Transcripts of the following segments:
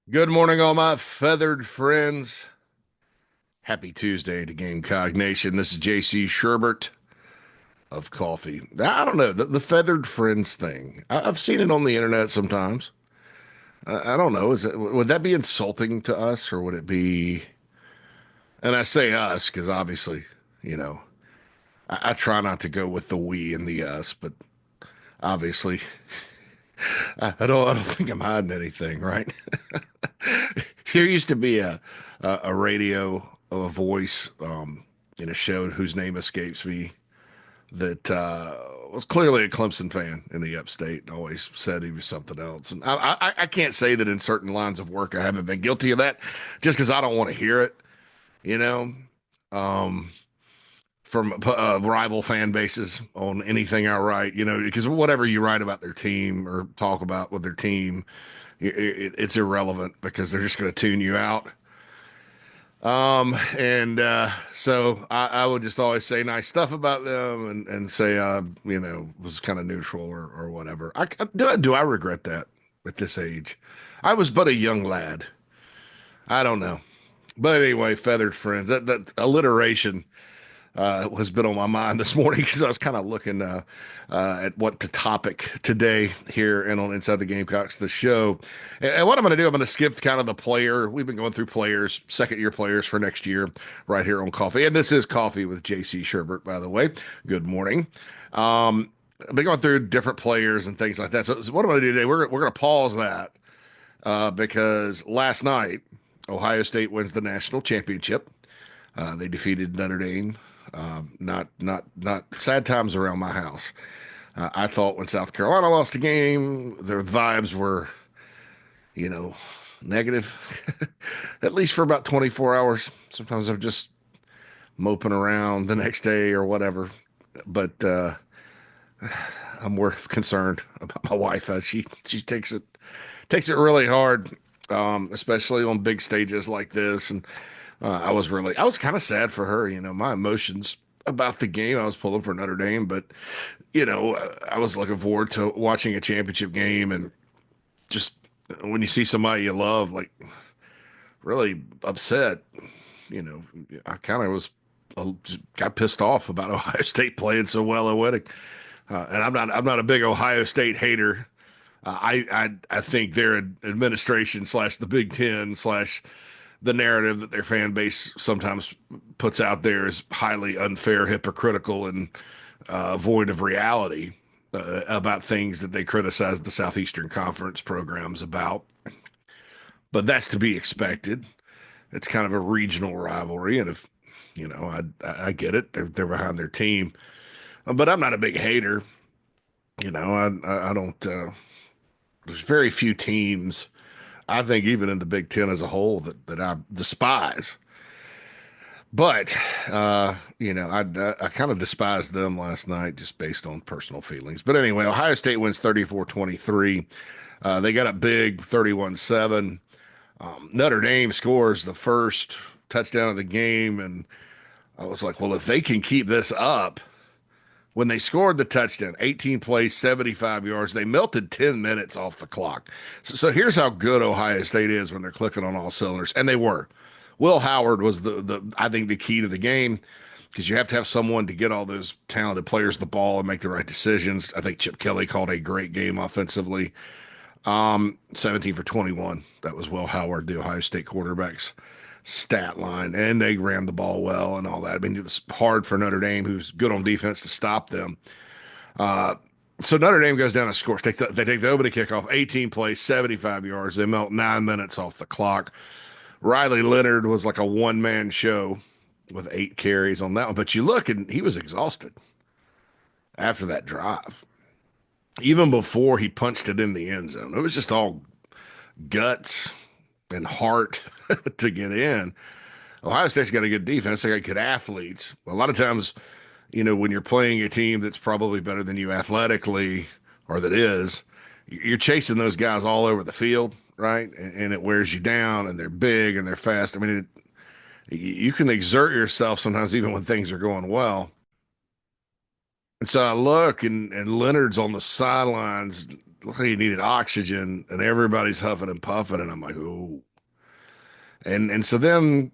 Good morning, all my feathered friends. Happy Tuesday to Gamecock Nation. This is JC Shurburtt of Coffee. I don't know, the feathered friends thing. I've seen it on the internet sometimes. I don't know. Would that be insulting to us or would it be? And I say us because obviously, you know, I try not to go with the we and the us, but obviously, I don't think I'm hiding anything, right? There used to be a radio a voice in a show whose name escapes me that was clearly a Clemson fan in the upstate and always said he was something else. And I can't say that in certain lines of work I haven't been guilty of that just because I don't want to hear it, you know, um, from rival fan bases on anything I write, because whatever you write about their team or talk about with their team, it's irrelevant because they're just going to tune you out. And so I would just always say nice stuff about them and say, was kind of neutral or whatever. Do I regret that at this age? I was but a young lad. I don't know. But anyway, feathered friends, that alliteration has been on my mind this morning because I was kind of looking at what the topic today here and on Inside the Gamecocks, the show. And what I'm going to do, I'm going to skip kind of the player. We've been going through players, second year players for next year, right here on Coffee. And this is Coffee with JC Shurburtt, by the way. Good morning. I've been going through different players and things like that. So what I'm going to do today, we're going to pause that because last night, Ohio State wins the national championship. They defeated Notre Dame. Not sad times around my house. I thought when South Carolina lost a game, their vibes were, you know, negative, at least for about 24 hours. Sometimes I'm just moping around the next day or whatever. But I'm more concerned about my wife. She takes it really hard, especially on big stages like this. And I was kind of sad for her. My emotions about the game. I was pulling for Notre Dame, but I was looking forward to watching a championship game and just when you see somebody you love, like really upset, you know, I kind of just got pissed off about Ohio State playing so well and winning. And I'm not a big Ohio State hater. I think their administration slash the Big Ten slash the narrative that their fan base sometimes puts out there is highly unfair, hypocritical, and void of reality about things that they criticize the Southeastern Conference programs about. But that's to be expected. It's kind of a regional rivalry, and if I get it, they're behind their team, but I'm not a big hater. I don't. There's very few teams I think even in the Big Ten as a whole that I despise. But I kind of despised them last night just based on personal feelings. But anyway, Ohio State wins 34-23. They got up big 31-7. Notre Dame scores the first touchdown of the game, and I was like, well, if they can keep this up, when they scored the touchdown, 18 plays, 75 yards, they melted 10 minutes off the clock. So here's how good Ohio State is when they're clicking on all cylinders, and they were. Will Howard was the I think the key to the game because you have to have someone to get all those talented players the ball and make the right decisions. I think Chip Kelly called a great game offensively. 17 for 21. That was Will Howard, the Ohio State quarterback's stat line, and they ran the ball well and all that. I mean, it was hard for Notre Dame, who's good on defense, to stop them. So Notre Dame goes down and scores. They take the opening kickoff, 18 plays, 75 yards. They melt 9 minutes off the clock. Riley Leonard was like a one-man show with 8 carries on that one. But you look, and he was exhausted after that drive. Even before he punched it in the end zone, it was just all guts and heart to get in. Ohio State's got a good defense. They got good athletes. A lot of times, when you're playing a team that's probably better than you athletically, or that is, you're chasing those guys all over the field, right? And it wears you down, and they're big and they're fast. I mean, you can exert yourself sometimes even when things are going well. And so I look, and Leonard's on the sidelines looked like he needed oxygen, and everybody's huffing and puffing, and I'm like, oh. And so then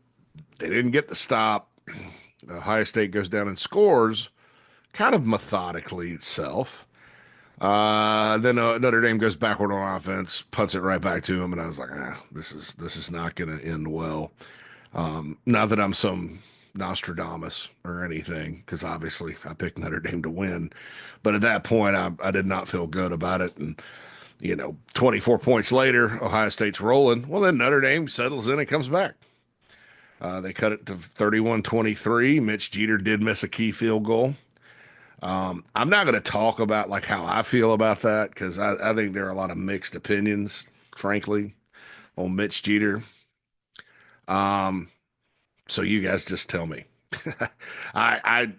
they didn't get the stop. Ohio State goes down and scores, kind of methodically itself. Then Notre Dame goes backward on offense, punts it right back to him, and I was like, this is not going to end well. Not that I'm some Nostradamus or anything, because obviously I picked Notre Dame to win, but at that point I did not feel good about it. And 24 points later, Ohio State's rolling. Well, then Notre Dame settles in and comes back. They cut it to 31-23. Mitch Jeter did miss a key field goal. I'm not going to talk about like how I feel about that because I think there are a lot of mixed opinions, frankly, on Mitch Jeter. Um, so you guys just tell me. I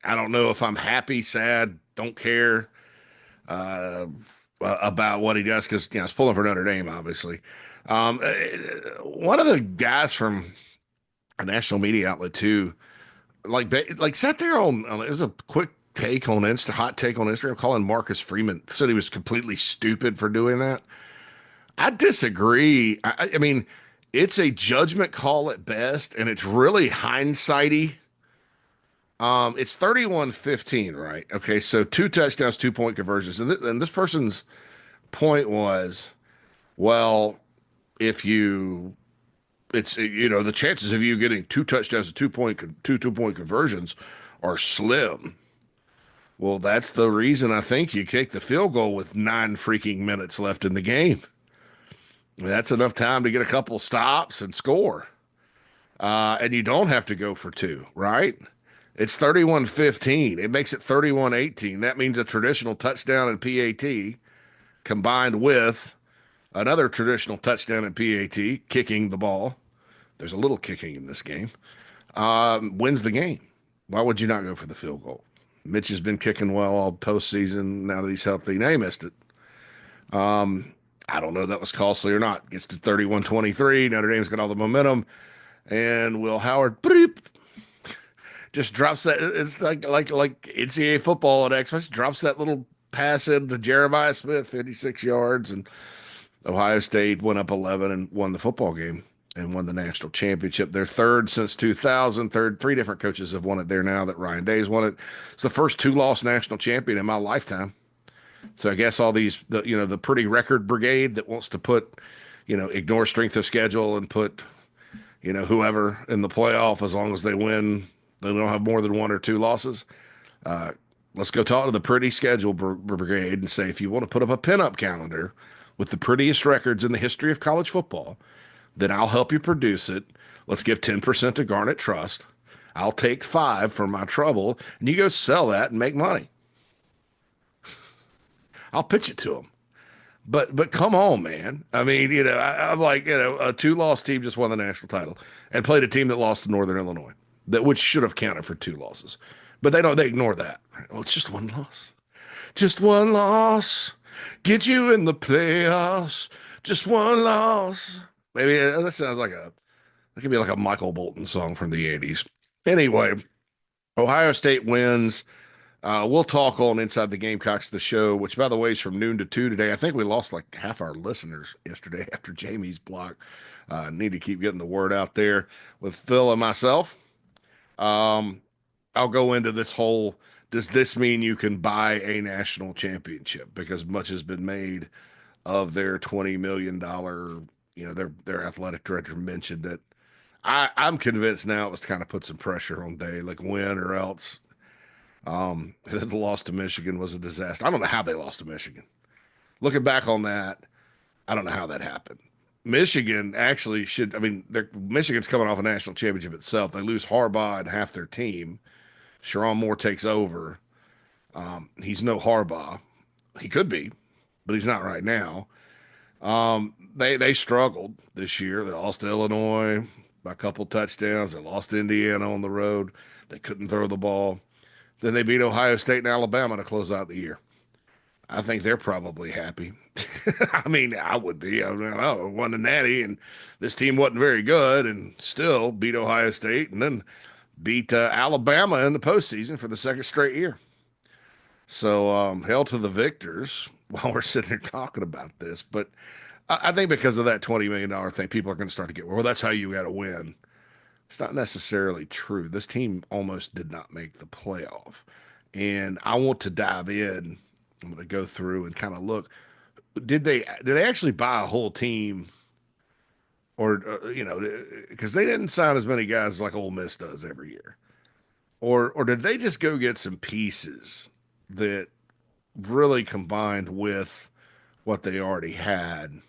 I don't know if I'm happy, sad, don't care uh, about what he does because it's pulling for Notre Dame, obviously. One of the guys from a national media outlet too, like sat there it was a quick take on hot take on Instagram, calling Marcus Freeman, said he was completely stupid for doing that. I disagree. I mean, it's a judgment call at best, and it's really hindsighty. It's 31-15, right? Okay, so two touchdowns, 2 point conversions. And this person's point was, well, if you it's the chances of you getting two touchdowns and 2 point conversions are slim. Well, that's the reason I think you kick the field goal with 9 freaking minutes left in the game. That's enough time to get a couple stops and score. And you don't have to go for two, right? It's 31-15. It makes it 31-18. That means a traditional touchdown and PAT combined with another traditional touchdown and PAT, kicking the ball. There's a little kicking in this game. Wins the game. Why would you not go for the field goal? Mitch has been kicking well all postseason. Now that he's healthy, now he missed it. I don't know if that was costly or not. Gets to 31-23. Notre Dame's got all the momentum. And Will Howard bleep, just drops that. It's like NCAA football at Xmas. Drops that little pass into Jeremiah Smith, 56 yards. And Ohio State went up 11 and won the football game and won the national championship. They're third since 2000. Three different coaches have won it there now that Ryan Day's won it. It's the first two-loss national champion in my lifetime. So I guess all these, the pretty record brigade that wants to put, ignore strength of schedule and put, whoever in the playoff as long as they win, they don't have more than one or two losses. Let's go talk to the pretty schedule brigade and say, if you want to put up a pinup calendar with the prettiest records in the history of college football, then I'll help you produce it. Let's give 10% to Garnet Trust. I'll take 5 for my trouble, and you go sell that and make money. I'll pitch it to them. But come on, man. I mean, I'm like, a two-loss team just won the national title and played a team that lost to Northern Illinois, which should have counted for 2 losses. But they ignore that. Oh, it's just one loss. Just one loss. Get you in the playoffs. Just one loss. Maybe that sounds like that could be like a Michael Bolton song from the 80s. Anyway, Ohio State wins. We'll talk on Inside the Gamecocks, the show, which, by the way, is from noon to 2 today. I think we lost like half our listeners yesterday after Jamie's block. Need to keep getting the word out there with Phil and myself. I'll go into this whole, does this mean you can buy a national championship? Because much has been made of their $20 million, their athletic director mentioned it. I'm convinced now it was to kind of put some pressure on Day, like win or else. The loss to Michigan was a disaster. I don't know how they lost to Michigan. Looking back on that, I don't know how that happened. Michigan actually should, I mean, Michigan's coming off a national championship itself. They lose Harbaugh and half their team. Sharon Moore takes over. He's no Harbaugh. He could be, but he's not right now. They struggled this year. They lost to Illinois by a couple touchdowns. They lost to Indiana on the road. They couldn't throw the ball. Then they beat Ohio State and Alabama to close out the year. I think they're probably happy. I mean, I would be. I won the Natty, and this team wasn't very good, and still beat Ohio State, and then beat Alabama in the postseason for the second straight year. So, hail to the victors. while we're sitting here talking about this. But I think because of that $20 million thing, people are going to start to get, well, that's how you got to win. It's not necessarily true. This team almost did not make the playoff. And I want to dive in. I'm going to go through and kind of look. Did they actually buy a whole team, or because they didn't sign as many guys like Ole Miss does every year, or did they just go get some pieces that really combined with what they already had?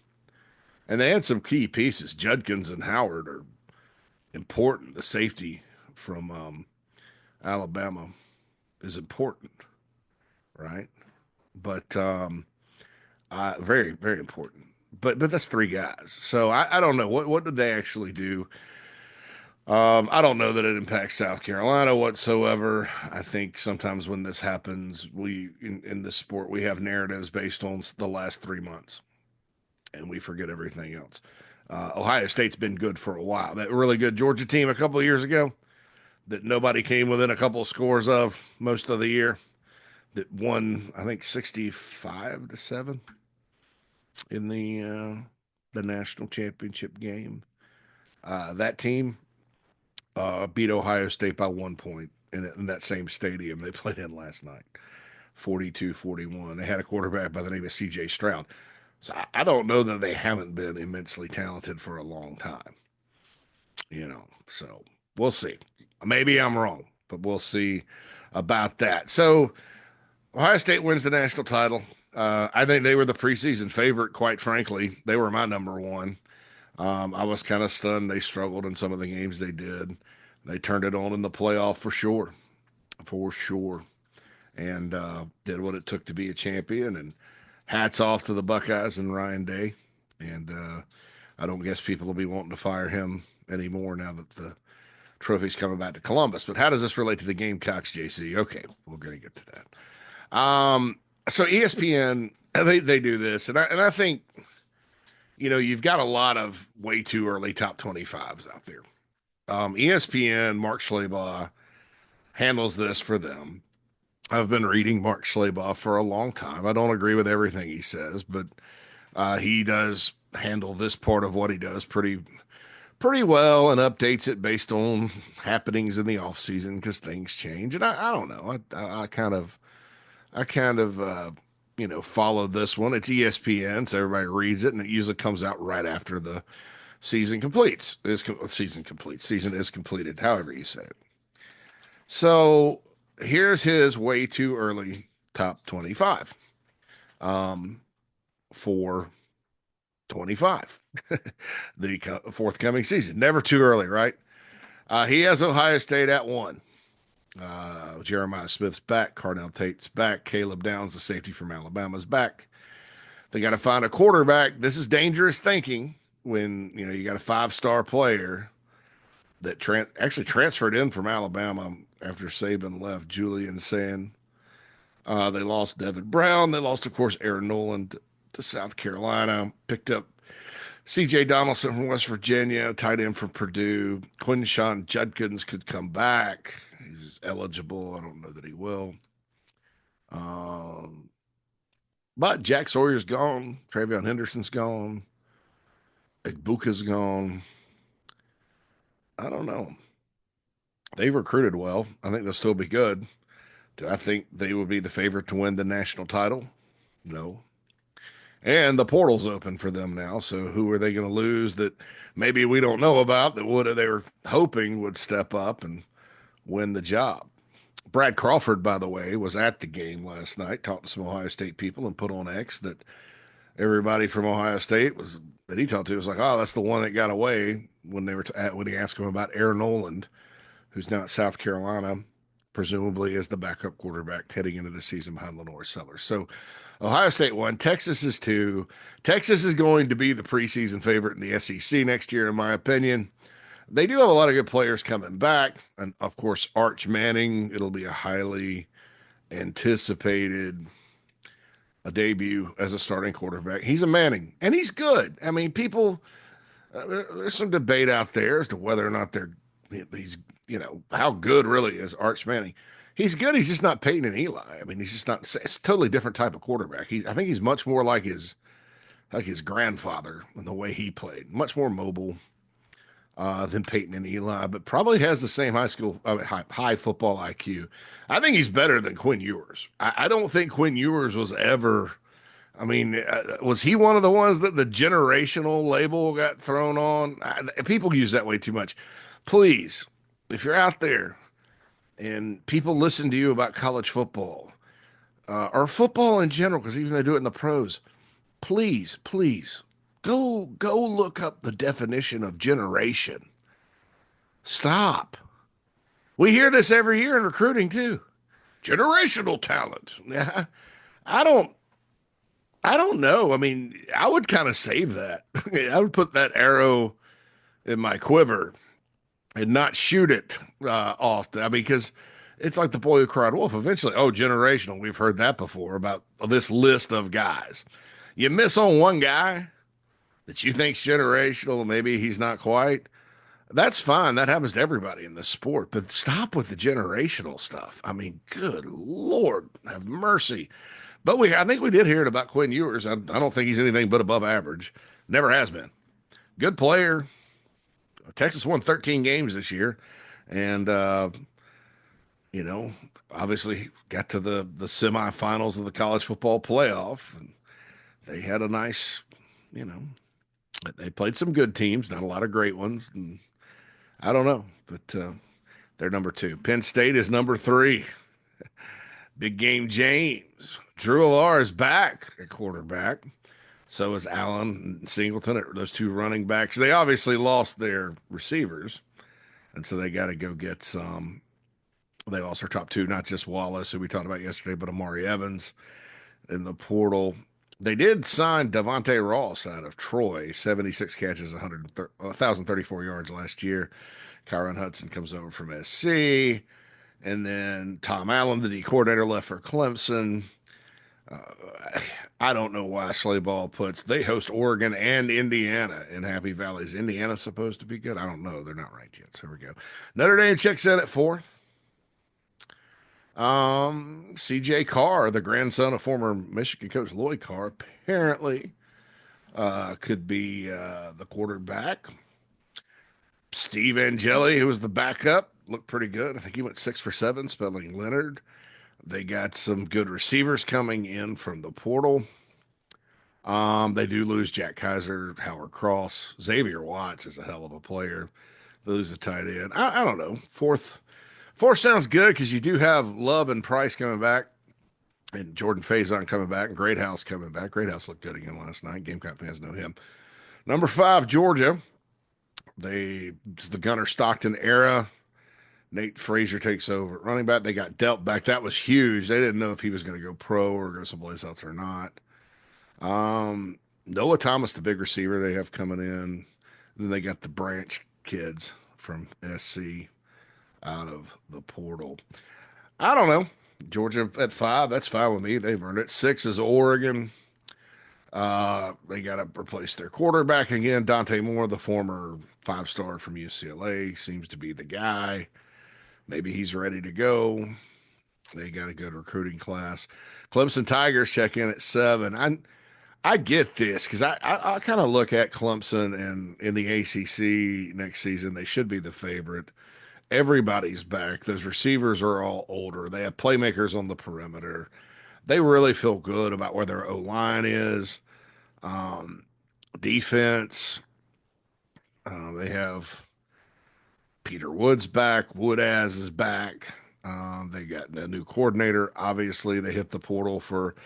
And they had some key pieces. Judkins and Howard are important. The safety from Alabama is important, right? But very, very important. But that's three guys. So I don't know what did they actually do. I don't know that it impacts South Carolina whatsoever. I think sometimes when this happens, we in this sport we have narratives based on the last 3 months, and we forget everything else. Ohio State's been good for a while. That really good Georgia team a couple of years ago that nobody came within a couple of scores of most of the year, that won I think 65-7 in the national championship game. That team beat Ohio State by 1 point in that same stadium they played in last night, 42-41. They had a quarterback by the name of C.J. Stroud. So I don't know that they haven't been immensely talented for a long time, So we'll see. Maybe I'm wrong, but we'll see about that. So Ohio State wins the national title. I think they were the preseason favorite, quite frankly. They were my number one. I was kind of stunned they struggled in some of the games they did. They turned it on in the playoff for sure, and did what it took to be a champion. And hats off to the Buckeyes and Ryan Day. And I don't guess people will be wanting to fire him anymore now that the trophy's coming back to Columbus. But how does this relate to the Gamecocks, JC? Okay, we're going to get to that. So ESPN, they do this, and I think you've got a lot of way too early top 25s out there. ESPN, Mark Schlabach handles this for them. I've been reading Mark Schlabach for a long time. I don't agree with everything he says, but he does handle this part of what he does pretty well, and updates it based on happenings in the offseason because things change. And I don't know. I kind of follow this one. It's ESPN, so everybody reads it, and it usually comes out right after the season completes. Season is completed, however you say it. So here's his way too early top 25 for 25, the forthcoming season. Never too early, right? He has Ohio State at 1. Jeremiah Smith's back. Carnell Tate's back. Caleb Downs, the safety from Alabama's back. They got to find a quarterback. This is dangerous thinking when you got a 5-star player that actually transferred in from Alabama after Saban left. Julian Sand. They lost Devin Brown. They lost, of course, Aaron Nolan to South Carolina. Picked up C.J. Donaldson from West Virginia, tight end from Purdue. Quinshawn Judkins could come back. He's eligible. I don't know that he will. But Jack Sawyer's gone. Travion Henderson's gone. Igbuka's gone. I don't know. They've recruited well. I think they'll still be good. Do I think they will be the favorite to win the national title? No. And the portal's open for them now. So who are they going to lose that maybe we don't know about that they were hoping would step up and win the job? Brad Crawford, by the way, was at the game last night, talked to some Ohio State people, and put on X that everybody from Ohio State that he talked to was like, oh, that's the one that got away when he asked him about Aaron Noland, who's now at South Carolina, presumably as the backup quarterback heading into the season behind Lenore Sellers. So Ohio State 1, Texas is 2. Texas is going to be the preseason favorite in the SEC next year, in my opinion. They do have a lot of good players coming back. And, of course, Arch Manning, it'll be a highly anticipated debut as a starting quarterback. He's a Manning, and he's good. I mean, there's some debate out there as to whether or not he's how good really is Arch Manning. He's good. He's just not Peyton and Eli. I mean, he's just not. It's a totally different type of quarterback. I think he's much more like his grandfather in the way he played. Much more mobile than Peyton and Eli, but probably has the same high football IQ. I think he's better than Quinn Ewers. I don't think Quinn Ewers was ever. I mean, was he one of the ones that the generational label got thrown on? People use that way too much. Please, if you're out there and people listen to you about college football or football in general, because even they do it in the pros, please go look up the definition of generation. Stop. We hear this every year in recruiting too. Generational talent. Yeah, I don't I don't know. I mean, I would kind of save that. I would put that arrow in my quiver and not shoot it off. I mean, because it's like the boy who cried wolf. Eventually, oh, generational. We've heard that before about this list of guys. You miss on one guy that you think's generational, maybe he's not quite. That's fine. That happens to everybody in this sport. But stop with the generational stuff. I mean, good Lord, have mercy. But I think we did hear it about Quinn Ewers. I don't think he's anything but above average. Never has been. Good player. Texas won 13 games this year, and you know, obviously got to the semifinals of the college football playoff. And they had a nice, you know, they played some good teams, not a lot of great ones. And I don't know, but they're number two. Penn State is number three. Big game James. Drew Allar is back at quarterback. So is Allen and Singleton, those two running backs. They obviously lost their receivers, and so they got to go get some. They lost their top two, not just Wallace, who we talked about yesterday, but Amari Evans in the portal. They did sign Devontae Ross out of Troy, 76 catches, 1,034 yards last year. Kyron Hudson comes over from SC. And then Tom Allen, the D coordinator, left for Clemson. I don't know why Slayball puts they host Oregon and Indiana in Happy Valley. Is Indiana supposed to be good? I don't know. They're not ranked yet. So here we go. Notre Dame checks in at fourth. CJ Carr, the grandson of former Michigan coach Lloyd Carr, apparently could be the quarterback. Steve Angeli, who was the backup, looked pretty good. I think he went 6 for 7, spelling Leonard. They got some good receivers coming in from the portal. They do lose Jack Kaiser, Howard Cross. Xavier Watts is a hell of a player. They lose the tight end. I don't know. Fourth sounds good because you do have Love and Price coming back, and Jordan Faison coming back, and Greathouse coming back. Greathouse looked good again last night. Gamecock fans know him. Number 5, Georgia. It's the Gunnar Stockton era. Nate Frazier takes over at running back. They got Delp back. That was huge. They didn't know if he was going to go pro or go someplace else or not. Noah Thomas, the big receiver they have coming in. Then they got the Branch kids from SC out of the portal. I don't know. Georgia at 5, that's fine with me. They've earned it. 6 is Oregon. They got to replace their quarterback again. Dante Moore, the former 5-star from UCLA, seems to be the guy. Maybe he's ready to go. They got a good recruiting class. Clemson Tigers check in at 7. I get this because I kind of look at Clemson and in the ACC next season, they should be the favorite. Everybody's back. Those receivers are all older. They have playmakers on the perimeter. They really feel good about where their O-line is. Defense. They have Peter Woods back. Woodaz is back. They got a new coordinator. Obviously, they hit the portal for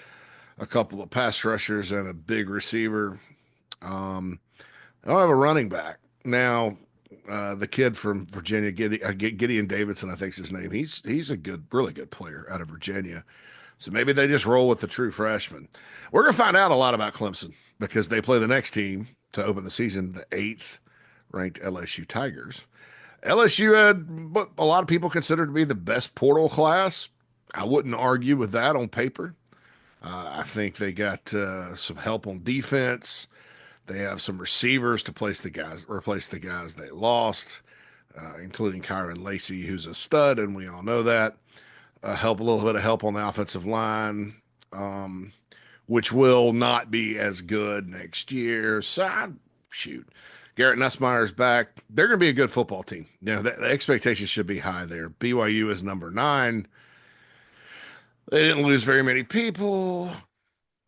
a couple of pass rushers and a big receiver. They don't have a running back. Now, the kid from Virginia, Gideon Davidson, I think's his name. He's a really good player out of Virginia. So maybe they just roll with the true freshman. We're going to find out a lot about Clemson because they play the next team to open the season, the 8th ranked LSU Tigers. LSU had what a lot of people consider to be the best portal class. I wouldn't argue with that on paper. I think they got some help on defense. They have some receivers to replace the guys they lost, including Kyron Lacey, who's a stud, and we all know that. help a little bit of help on the offensive line, um, which will not be as good next year. So, shoot, Garrett Nussmeier's back. They're going to be a good football team. The expectations should be high there. BYU is number 9. They didn't lose very many people.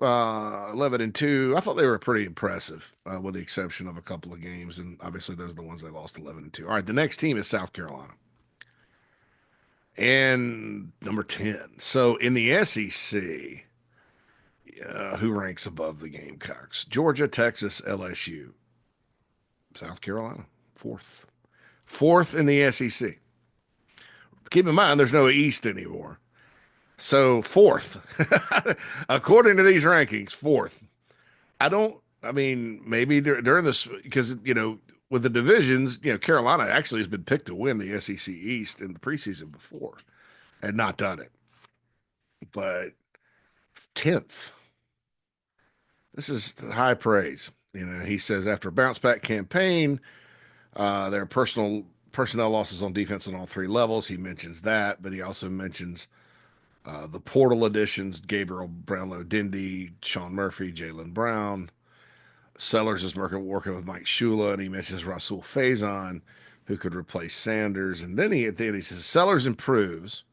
11-2. I thought they were pretty impressive, with the exception of a couple of games, and obviously those are the ones they lost 11-2. All right, the next team is South Carolina, and number 10. So in the SEC, who ranks above the Gamecocks? Georgia, Texas, LSU, South Carolina, fourth in the SEC. Keep in mind, there's no East anymore. So fourth, according to these rankings, fourth. I mean, maybe during this, because, with the divisions, Carolina actually has been picked to win the SEC East in the preseason before and not done it. But 10th, this is high praise. He says after a bounce back campaign, there are personnel losses on defense on all 3 levels. He mentions that, but he also mentions the portal additions: Gabriel Brownlow Dindy, Sean Murphy, Jalen Brown. Sellers is working with Mike Shula, and he mentions Rasul Faison, who could replace Sanders. And then at the end he says Sellers improves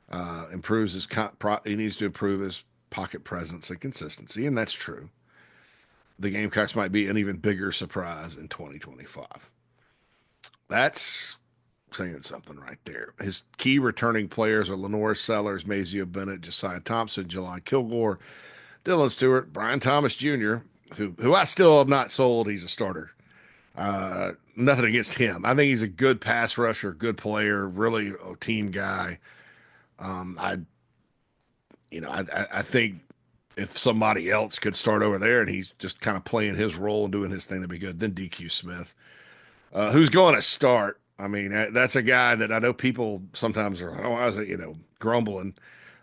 he needs to improve his pocket presence and consistency, and that's true. The Gamecocks might be an even bigger surprise in 2025. That's saying something right there. His key returning players are Lenore Sellers, Mazio Bennett, Josiah Thompson, Jelon Kilgore, Dylan Stewart, Brian Thomas Jr., who I still have not sold he's a starter. Nothing against him. I think he's a good pass rusher, good player, really a team guy. I think if somebody else could start over there and he's just kind of playing his role and doing his thing, that'd be good. Then DQ Smith, who's going to start. I mean, that's a guy that I know people sometimes are, grumbling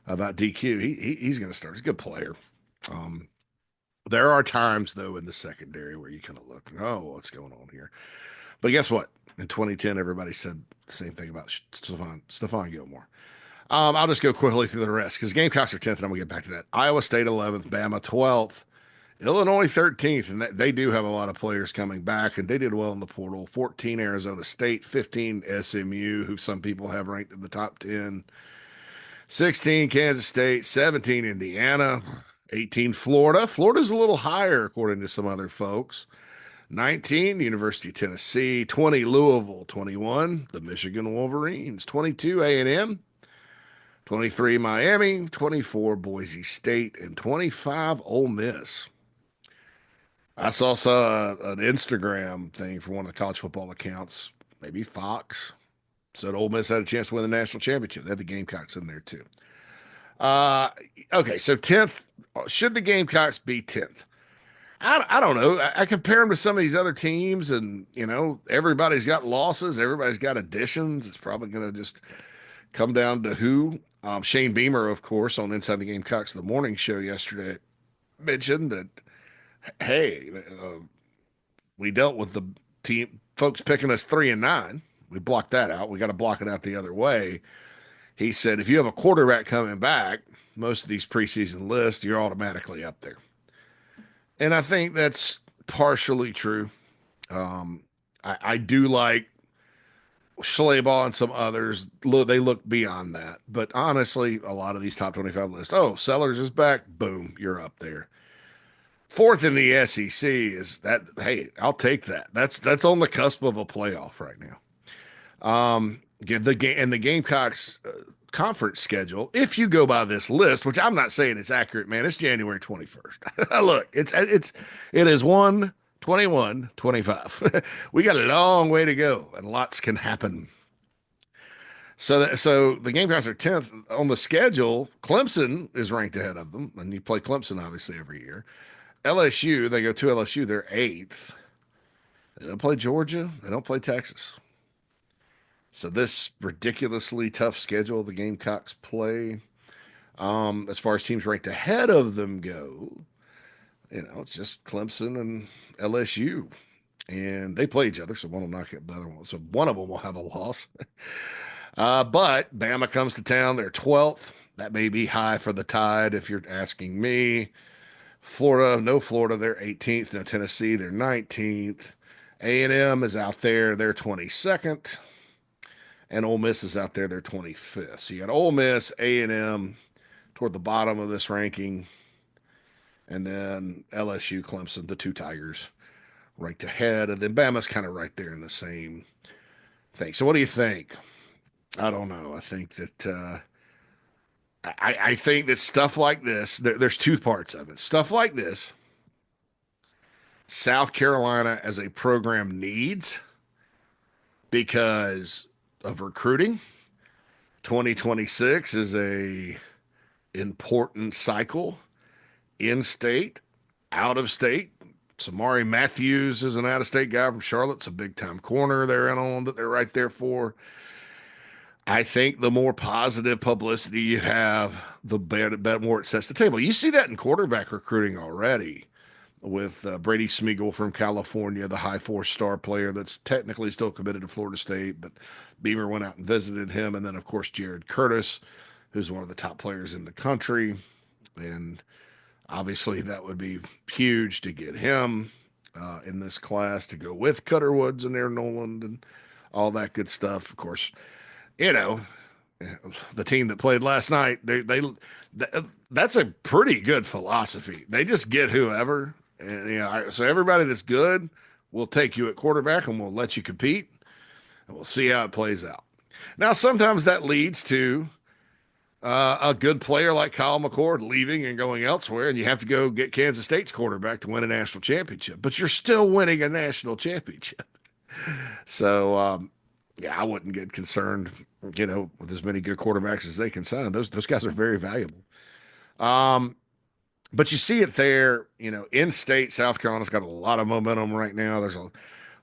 about DQ. He's going to start. He's a good player. There are times, though, in the secondary where you kind of look, oh, what's going on here? But guess what? In 2010, everybody said the same thing about Stephon Gilmore. I'll just go quickly through the rest because Gamecocks are 10th, and I'm going to get back to that. Iowa State 11th, Bama 12th, Illinois 13th, and they do have a lot of players coming back, and they did well in the portal. 14, Arizona State, 15, SMU, who some people have ranked in the top 10. 16, Kansas State, 17, Indiana, 18, Florida. Florida's a little higher, according to some other folks. 19, University of Tennessee, 20, Louisville, 21, the Michigan Wolverines, 22, A&M, 23, Miami, 24, Boise State, and 25, Ole Miss. I saw an Instagram thing from one of the college football accounts, maybe Fox, said Ole Miss had a chance to win the national championship. They had the Gamecocks in there too. Okay, so 10th, should the Gamecocks be 10th? I don't know. I compare them to some of these other teams, and everybody's got losses, everybody's got additions. It's probably going to just come down to who. Shane Beamer, of course, on Inside the Gamecocks, the morning show yesterday, mentioned that, hey, we dealt with the team folks picking us 3-9. We blocked that out. We got to block it out the other way. He said, if you have a quarterback coming back, most of these preseason lists, you're automatically up there. And I think that's partially true. I do like Schleybaugh and some others. They look beyond that. But honestly, a lot of these top 25 lists, Sellers is back. Boom, you're up there. Fourth in the SEC is that, hey, I'll take that. That's on the cusp of a playoff right now. Give the game and the Gamecocks conference schedule. If you go by this list, which I'm not saying it's accurate, man, it's January 21st. Look, it is 1/21/25. We got a long way to go, and lots can happen. So the Gamecocks are 10th on the schedule. Clemson is ranked ahead of them, and you play Clemson obviously every year. LSU, they go to LSU, they're 8th. They don't play Georgia. They don't play Texas. So this ridiculously tough schedule the Gamecocks play, as far as teams ranked ahead of them go, it's just Clemson and LSU, and they play each other, so one will knock out the other one. So one of them will have a loss. But Bama comes to town. They're 12th. That may be high for the Tide if you're asking me. Florida, no Florida, they're 18th. No Tennessee, they're 19th. A&M is out there, they're 22nd. And Ole Miss is out there, they're 25th. So you got Ole Miss, A&M toward the bottom of this ranking, and then LSU, Clemson, the two Tigers right ahead, and then Bama's kind of right there in the same thing. So what do you think? I don't know. I think that I think that stuff like this, there's two parts of it. Stuff like this, South Carolina as a program needs because of recruiting. 2026 is a important cycle in state, out of state. Samari Matthews is an out of state guy from Charlotte. It's a big time corner they're in on that they're right there for. I think the more positive publicity you have, the better more it sets the table. You see that in quarterback recruiting already with Brady Smeagol from California, the high four-star player that's technically still committed to Florida State, but Beamer went out and visited him. And then, of course, Jared Curtis, who's one of the top players in the country. And obviously, that would be huge to get him in this class to go with Cutter Woods and Aaron Noland and all that good stuff. Of course, you know, the team that played last night, that's a pretty good philosophy. They just get whoever, and so everybody that's good, we'll take you at quarterback and we'll let you compete, and we'll see how it plays out. Now, sometimes that leads to a good player like Kyle McCord leaving and going elsewhere, and you have to go get Kansas State's quarterback to win a national championship, but you're still winning a national championship. So, yeah, I wouldn't get concerned, with as many good quarterbacks as they can sign. Those guys are very valuable. But you see it there, in state, South Carolina's got a lot of momentum right now. There's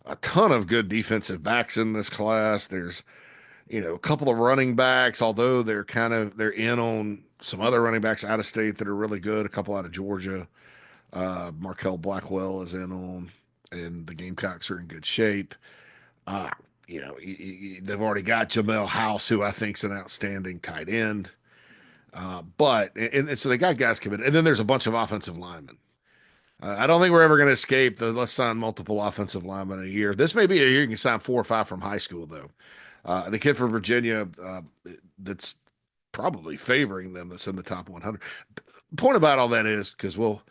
a ton of good defensive backs in this class. There's, a couple of running backs, although they're in on some other running backs out of state that are really good. A couple out of Georgia. Markel Blackwell is in on, and the Gamecocks are in good shape. They've already got Jamel House, who I think is an outstanding tight end. So they got guys committed. And then there's a bunch of offensive linemen. I don't think we're ever going to escape the let's sign multiple offensive linemen a year. This may be a year you can sign 4 or 5 from high school, though. The kid from Virginia that's probably favoring them that's in the top 100. The point about all that is, because we'll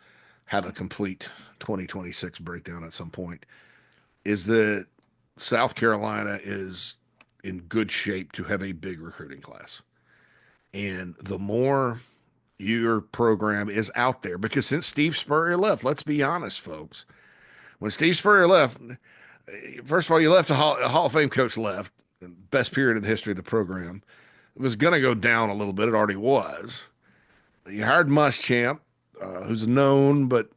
have a complete 2026 breakdown at some point, is that South Carolina is in good shape to have a big recruiting class. And the more your program is out there, because since Steve Spurrier left, let's be honest, folks, when Steve Spurrier left, first of all, you left a Hall of Fame coach left, best period in the history of the program. It was going to go down a little bit. It already was. You hired Muschamp, who's known, but,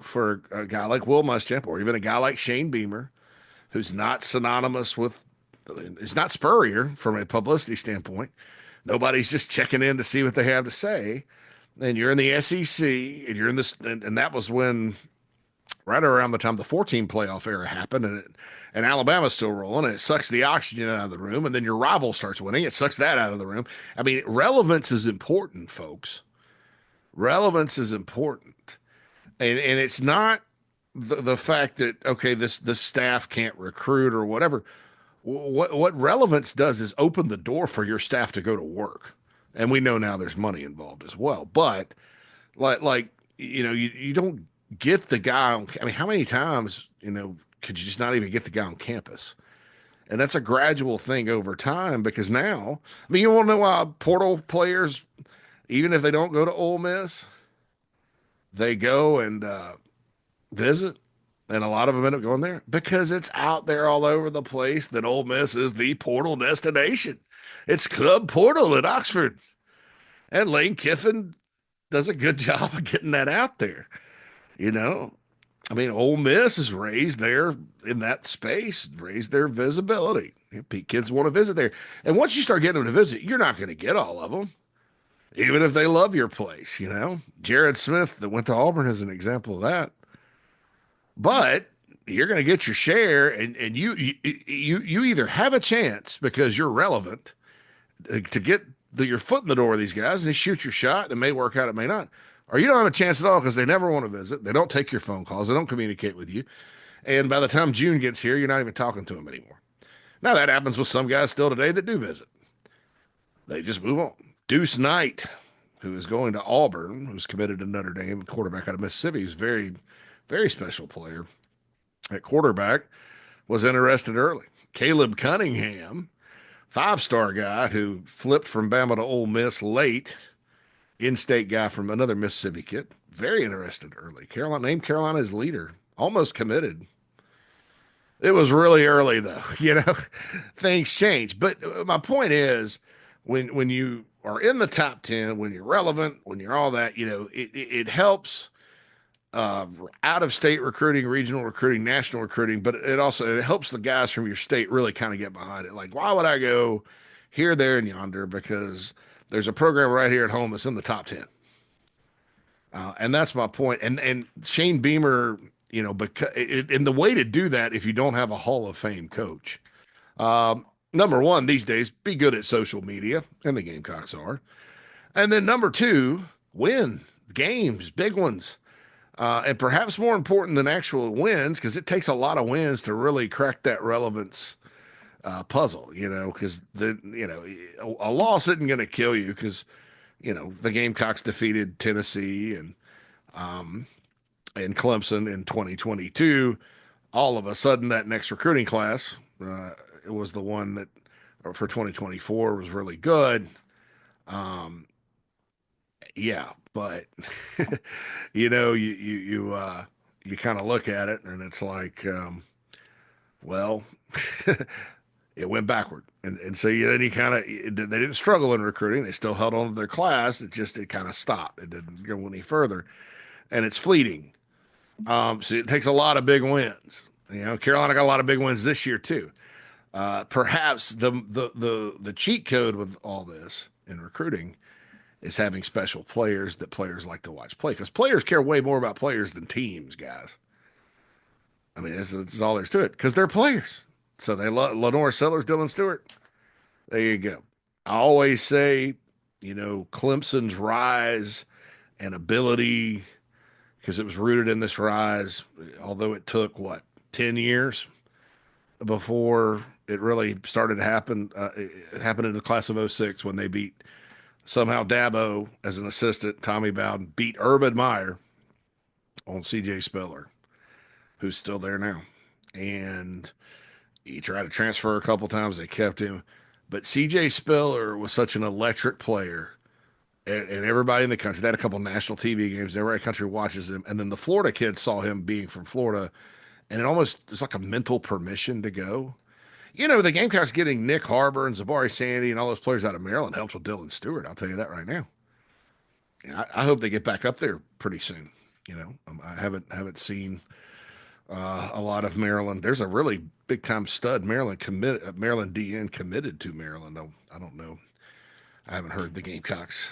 for a guy like Will Muschamp or even a guy like Shane Beamer, who's not synonymous with, is not Spurrier from a publicity standpoint. Nobody's just checking in to see what they have to say. And you're in the SEC, and you're in this, and that was when, right around the time the 14 playoff era happened, and Alabama's still rolling, and it sucks the oxygen out of the room, and then your rival starts winning, it sucks that out of the room. I mean, relevance is important, folks. Relevance is important, and it's not the fact that, okay, this staff can't recruit or whatever. What relevance does is open the door for your staff to go to work. And we know now there's money involved as well. But you don't get the guy on, I mean, how many times, could you just not even get the guy on campus? And that's a gradual thing over time, because now, I mean, you want to know why portal players, even if they don't go to Ole Miss, they go and visit, and a lot of them end up going there because it's out there all over the place that Ole Miss is the portal destination. It's Club Portal at Oxford. And Lane Kiffin does a good job of getting that out there. I mean, Ole Miss is raised there in that space, raised their visibility. Kids want to visit there. And once you start getting them to visit, you're not going to get all of them, even if they love your place. Jared Smith that went to Auburn is an example of that. But you're going to get your share, and you either have a chance because you're relevant to get your foot in the door with these guys and you shoot your shot. It may work out, it may not. Or you don't have a chance at all because they never want to visit. They don't take your phone calls. They don't communicate with you. And by the time June gets here, you're not even talking to them anymore. Now, that happens with some guys still today that do visit. They just move on. Deuce Knight, who is going to Auburn, who's committed to Notre Dame, quarterback out of Mississippi, who's very, very special player at quarterback, was interested early. Caleb Cunningham, five-star guy who flipped from Bama to Ole Miss late, in-state guy from another Mississippi kid, very interested early. Carolina named Carolina as leader, almost committed. It was really early though, things change. But my point is, when you are in the top 10, when you're relevant, when you're all that, it helps out of state recruiting, regional recruiting, national recruiting, but it helps the guys from your state really kind of get behind it. Like, why would I go here, there, and yonder? Because there's a program right here at home that's in the top 10. And that's my point. And Shane Beamer, because and the way to do that, if you don't have a Hall of Fame coach, number one, these days, be good at social media, and the Gamecocks are. And then number two, win games, big ones. And perhaps more important than actual wins, because it takes a lot of wins to really crack that relevance puzzle, because a loss isn't going to kill you because, the Gamecocks defeated Tennessee and Clemson in 2022. All of a sudden, that next recruiting class, it was the one that for 2024 was really good. Yeah, but you kind of look at it and it's like, well, it went backward, and so then you kind of they didn't struggle in recruiting. They still held on to their class. It kind of stopped. It didn't go any further, and it's fleeting. So it takes a lot of big wins. Carolina got a lot of big wins this year too. Perhaps the cheat code with all this in recruiting is having special players that players like to watch play, because players care way more about players than teams, guys. I mean, it's all there's to it, because they're players. So they love Lenore Sellers, Dylan Stewart. There you go. I always say, Clemson's rise and ability, because it was rooted in this rise, although it took 10 years before it really started to happen. It happened in the class of 06 when they beat somehow Dabo as an assistant. Tommy Bowden beat Urban Meyer on CJ Spiller, who's still there now. And he tried to transfer a couple times. They kept him. But CJ Spiller was such an electric player. And everybody in the country, they had a couple national TV games. Everybody in the country watches him. And then the Florida kids saw him being from Florida. And it's like a mental permission to go. The Gamecocks getting Nick Harbor and Zabari Sandy and all those players out of Maryland helped with Dylan Stewart. I'll tell you that right now. I hope they get back up there pretty soon. I haven't seen a lot of Maryland. There's a really big time stud Maryland DN committed to Maryland. I don't know. I haven't heard the Gamecocks.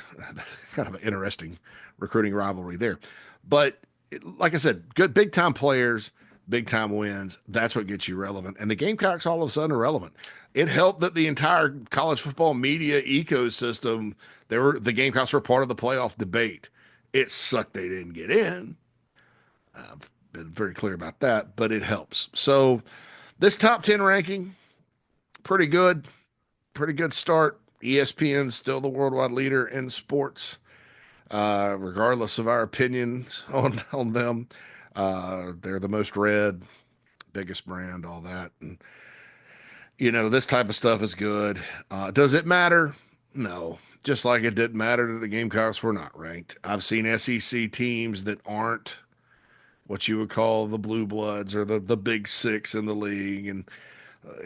Kind of an interesting recruiting rivalry there. But like I said, good big time players, big time wins. That's what gets you relevant. And the Gamecocks all of a sudden are relevant. It helped that the entire college football media ecosystem, the Gamecocks were part of the playoff debate. It sucked they didn't get in. I've been very clear about that, but it helps. So this top 10 ranking, pretty good start. ESPN's still the worldwide leader in sports, regardless of our opinions on them. They're the most read, biggest brand, all that. And, this type of stuff is good. Does it matter? No. Just like it didn't matter that the Gamecocks were not ranked. I've seen SEC teams that aren't what you would call the blue bloods or the big six in the league. And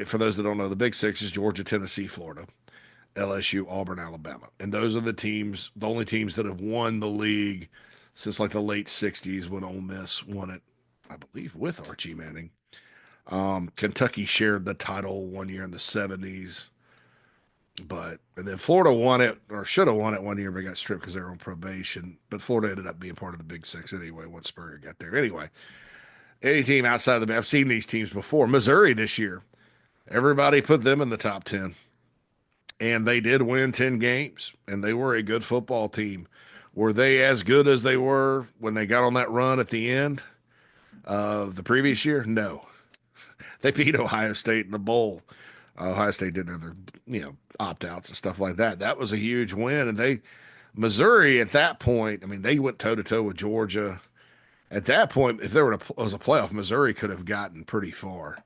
for those that don't know, the big six is Georgia, Tennessee, Florida, LSU, Auburn, Alabama. And those are the only teams that have won the league since the late 60s when Ole Miss won it, I believe, with Archie Manning. Kentucky shared the title one year in the 70s. And then Florida won it, or should have won it one year, but got stripped because they were on probation. But Florida ended up being part of the Big Six anyway once Spurrier got there. Anyway, any team outside of the – I've seen these teams before. Missouri this year, everybody put them in the top 10. and they did win 10 games, and they were a good football team. Were they as good as they were when they got on that run at the end of the previous year? No. They beat Ohio State in the bowl. Ohio State didn't have their, opt outs and stuff like that. That was a huge win. And Missouri at that point, I mean, they went toe to toe with Georgia. At that point, if there was a playoff, Missouri could have gotten pretty far,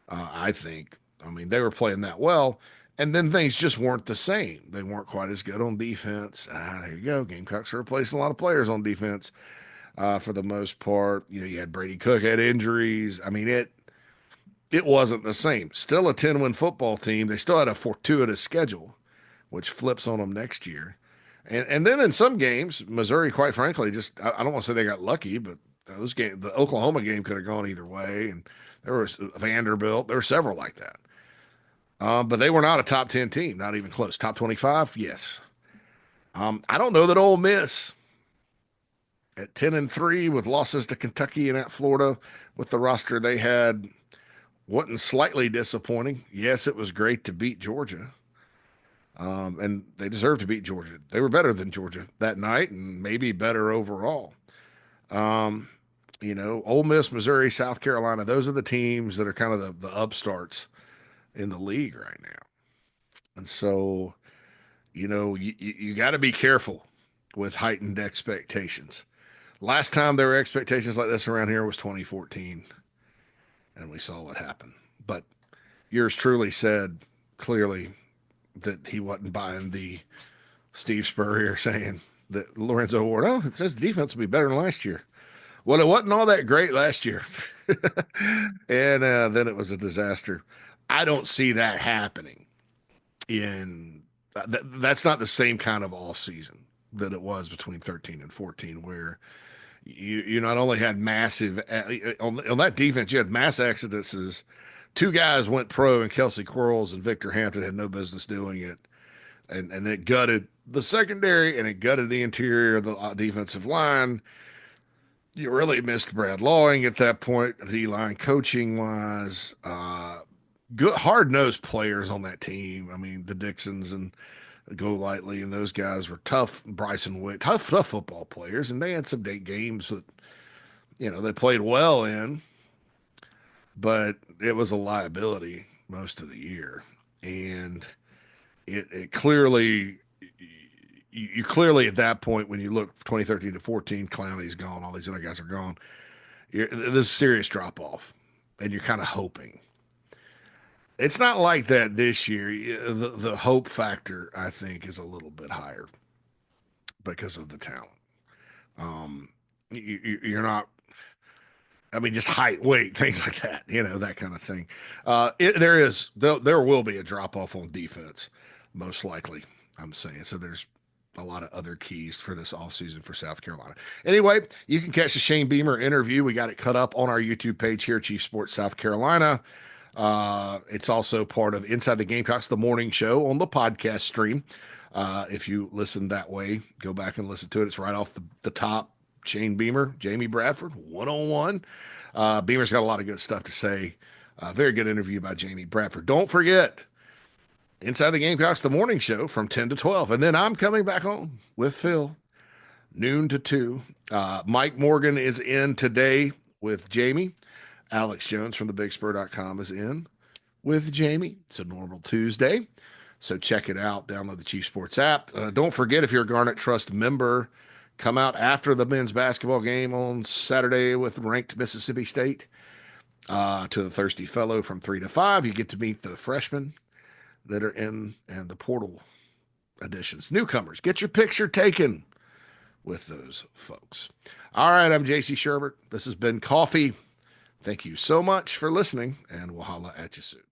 I think. I mean, they were playing that well. And then things just weren't the same. They weren't quite as good on defense. There you go. Gamecocks are replacing a lot of players on defense for the most part. You had Brady Cook had injuries. I mean, it wasn't the same. Still a 10-win football team. They still had a fortuitous schedule, which flips on them next year. And then in some games, Missouri, quite frankly, just I don't want to say they got lucky, but those games, the Oklahoma game could have gone either way. And there was Vanderbilt. There were several like that. But they were not a top 10 team, not even close. Top 25, yes. I don't know that Ole Miss at 10-3 with losses to Kentucky and at Florida with the roster they had wasn't slightly disappointing. Yes, it was great to beat Georgia. And they deserved to beat Georgia. They were better than Georgia that night and maybe better overall. Ole Miss, Missouri, South Carolina, those are the teams that are kind of the upstarts in the league right now. And so, you got to be careful with heightened expectations. Last time there were expectations like this around here was 2014, and we saw what happened. But yours truly said clearly that he wasn't buying the Steve Spurrier saying that Lorenzo Ward, it says the defense will be better than last year. Well, it wasn't all that great last year. And then it was a disaster. I don't see that happening that's not the same kind of off season that it was between 13 and 14, where you not only had massive on that defense, you had mass exoduses. Two guys went pro, and Kelsey Quarles and Victor Hampton had no business doing it, and it gutted the secondary and it gutted the interior of the defensive line. You really missed Brad Lawing at that point, the line coaching wise. Good hard nosed players on that team. I mean, the Dixons and Go Lightly and those guys were tough. Bryson Witt, tough football players, and they had some day games that they played well in, but it was a liability most of the year. And it clearly, you clearly at that point, when you look 2013 to 14, Clowney's gone, all these other guys are gone. There's a serious drop off, and you're kind of hoping. It's not like that this year. The hope factor, I think, is a little bit higher because of the talent. You're not. I mean, just height, weight, things like that. That kind of thing. There will be a drop off on defense, most likely. I'm saying so. There's a lot of other keys for this offseason for South Carolina. Anyway, you can catch the Shane Beamer interview. We got it cut up on our YouTube page here, Chief Sports South Carolina. It's also part of Inside the Gamecocks, the morning show on the podcast stream. If you listen that way, go back and listen to it. It's right off the top. Shane Beamer, Jamie Bradford, one-on-one. Beamer's got a lot of good stuff to say. Very good interview by Jamie Bradford. Don't forget, Inside the Gamecocks, the morning show from 10 to 12. And then I'm coming back on with Phil, noon to 2. Mike Morgan is in today with Jamie. Alex Jones from thebigspur.com is in with Jamie. It's a normal Tuesday, so check it out. Download the Chief Sports app. Don't forget, if you're a Garnet Trust member, come out after the men's basketball game on Saturday with ranked Mississippi State to the Thirsty Fellow from 3 to 5. You get to meet the freshmen that are in and the portal additions. Newcomers, get your picture taken with those folks. All right, I'm JC Shurburtt. This has been Coffee. Thank you so much for listening, and we'll holla at you soon.